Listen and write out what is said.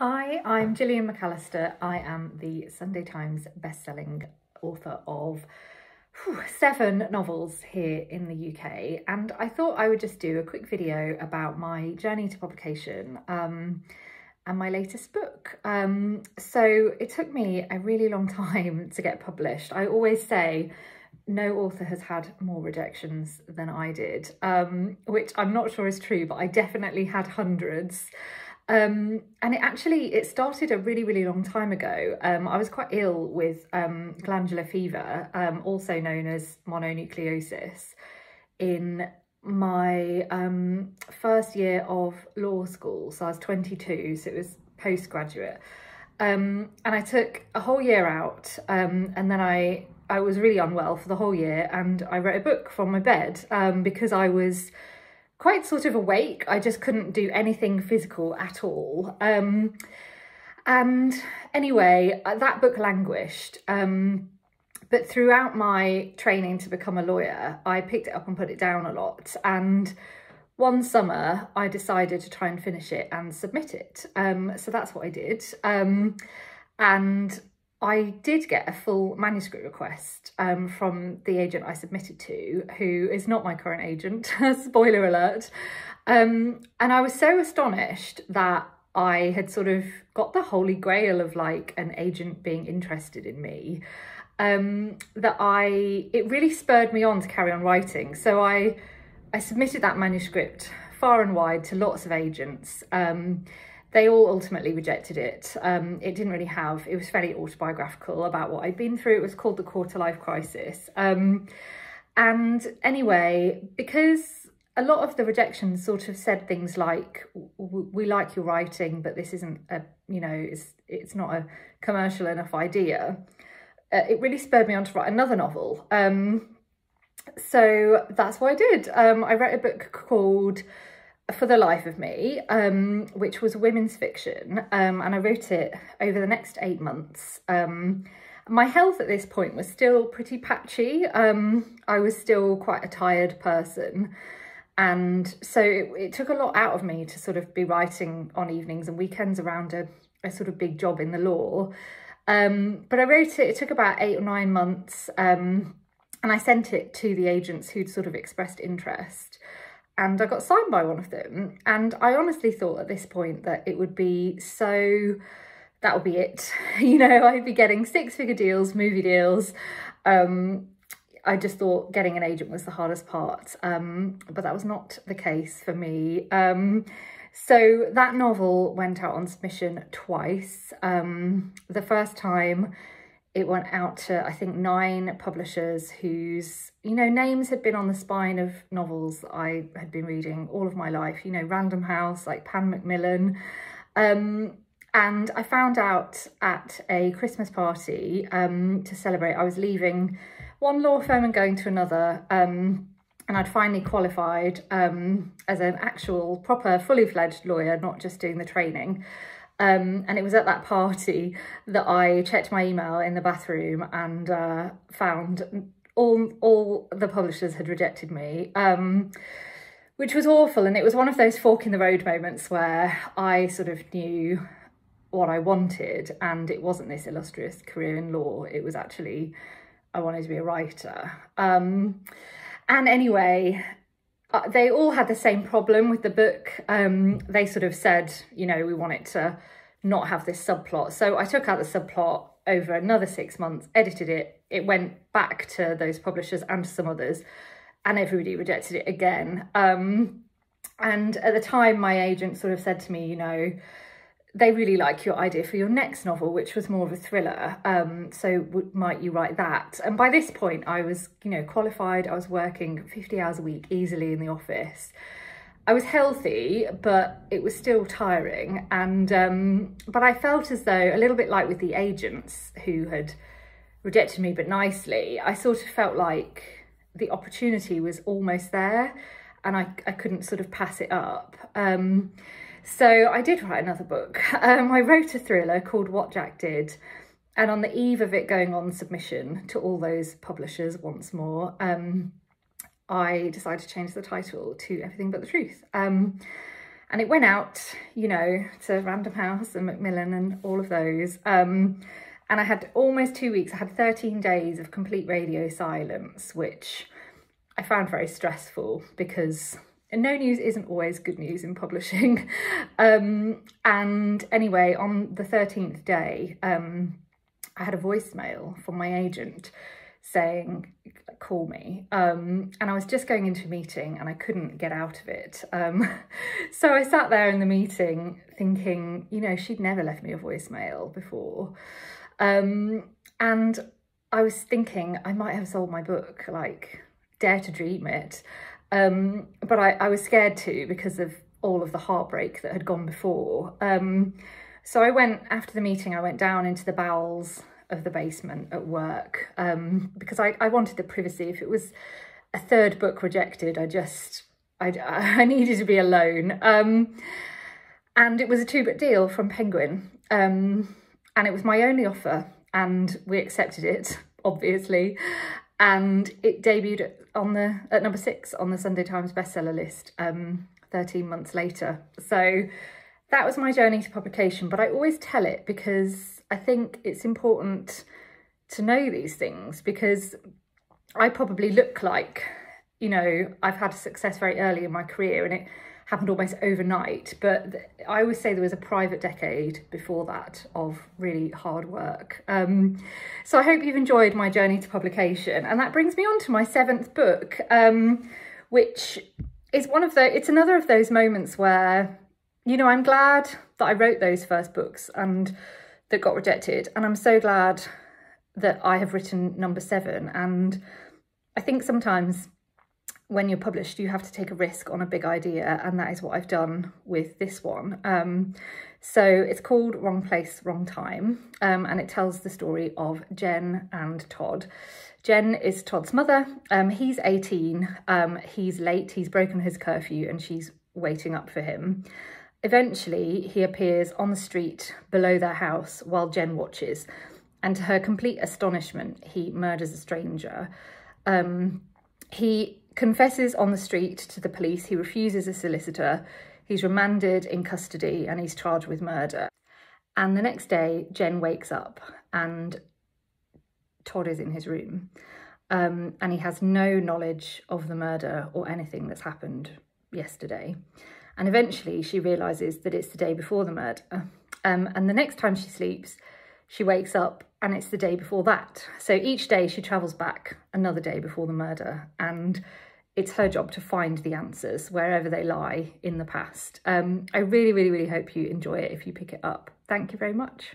Hi, I'm Gillian McAllister. I am the Sunday Times best-selling author of 7 novels here in the UK, and I thought I would just do a quick video about my journey to publication and my latest book. So it took me a really long time to get published. I always say no author has had more rejections than I did, which I'm not sure is true, but I definitely had hundreds. And it started a really long time ago. I was quite ill with glandular fever, also known as mononucleosis, in my first year of law school. So I was 22, so it was postgraduate. And I took a whole year out, and then I was really unwell for the whole year, and I wrote a book from my bed because I was quite sort of awake. I just couldn't do anything physical at all. And anyway, that book languished. But throughout my training to become a lawyer, I picked it up and put it down a lot. And one summer, I decided to try and finish it and submit it. So that's what I did. And I did get a full manuscript request from the agent I submitted to, who is not my current agent, spoiler alert. And I was so astonished that I had sort of got the holy grail of like an agent being interested in me, that it really spurred me on to carry on writing. So I submitted that manuscript far and wide to lots of agents. They all ultimately rejected it. It was fairly autobiographical about what I'd been through. It was called The Quarter-Life Crisis. And anyway, because a lot of the rejections sort of said things like, we like your writing, but this isn't it's not a commercial enough idea. It really spurred me on to write another novel. So that's what I did. I wrote a book called For the Life of Me, which was women's fiction, and I wrote it over the next 8 months. My health at this point was still pretty patchy. I was still quite a tired person, and so it took a lot out of me to sort of be writing on evenings and weekends around a sort of big job in the law. But I wrote it took about 8 or 9 months, and I sent it to the agents who'd sort of expressed interest. And I got signed by one of them. And I honestly thought at this point that it would be that would be it. I'd be getting 6-figure deals, movie deals. I just thought getting an agent was the hardest part. But that was not the case for me. So that novel went out on submission twice. The first time it went out to, I think, 9 publishers whose, names had been on the spine of novels I had been reading all of my life, Random House, like Pan Macmillan. And I found out at a Christmas party to celebrate, I was leaving one law firm and going to another, and I'd finally qualified as an actual proper fully fledged lawyer, not just doing the training. And it was at that party that I checked my email in the bathroom and found all the publishers had rejected me, which was awful. And it was one of those fork in the road moments where I sort of knew what I wanted, and it wasn't this illustrious career in law. It was actually, I wanted to be a writer. And anyway, they all had the same problem with the book. They sort of said, we want it to not have this subplot. So I took out the subplot over another 6 months, edited it. It went back to those publishers and to some others, and everybody rejected it again. And at the time, my agent sort of said to me, they really like your idea for your next novel, which was more of a thriller. So might you write that? And by this point, I was, qualified. I was working 50 hours a week easily in the office. I was healthy, but it was still tiring. And but I felt as though, a little bit like with the agents who had rejected me, but nicely, I sort of felt like the opportunity was almost there, and I couldn't sort of pass it up. So I did write another book. I wrote a thriller called What Jack Did, and on the eve of it going on submission to all those publishers once more, I decided to change the title to Everything But the Truth. And it went out, you know, to Random House and Macmillan and all of those. And I had almost 2 weeks. I had 13 days of complete radio silence, which I found very stressful because no news isn't always good news in publishing. And anyway, on the 13th day, I had a voicemail from my agent saying, call me. And I was just going into a meeting and I couldn't get out of it. So I sat there in the meeting thinking, you know, she'd never left me a voicemail before. And I was thinking I might have sold my book, like, dare to dream it. But I was scared to because of all of the heartbreak that had gone before. So I went, after the meeting, I went down into the bowels of the basement at work because I wanted the privacy. If it was a third book rejected, I needed to be alone. And it was a 2-book deal from Penguin. And it was my only offer and we accepted it, obviously. And it debuted at number 6 on the Sunday Times bestseller list 13 months later. So that was my journey to publication, but I always tell it because I think it's important to know these things, because I probably look like, you know, I've had success very early in my career and it happened almost overnight, but I always say there was a private decade before that of really hard work. So I hope you've enjoyed my journey to publication, and that brings me on to my 7th book, which is it's another of those moments where, you know, I'm glad that I wrote those first books and that got rejected, and I'm so glad that I have written number 7. And I think sometimes when you're published, you have to take a risk on a big idea, and that is what I've done with this one. So it's called Wrong Place, Wrong Time, and it tells the story of Jen and Todd. Jen is Todd's mother. He's 18, he's late, he's broken his curfew, and she's waiting up for him. Eventually, he appears on the street below their house while Jen watches, and to her complete astonishment, he murders a stranger. He confesses on the street to the police. He refuses a solicitor. He's remanded in custody and he's charged with murder. And the next day, Jen wakes up and Todd is in his room. And he has no knowledge of the murder or anything that's happened yesterday. And eventually she realises that it's the day before the murder. And the next time she sleeps, she wakes up and it's the day before that. So each day she travels back another day before the murder, and it's her job to find the answers wherever they lie in the past. I really, really, really hope you enjoy it if you pick it up. Thank you very much.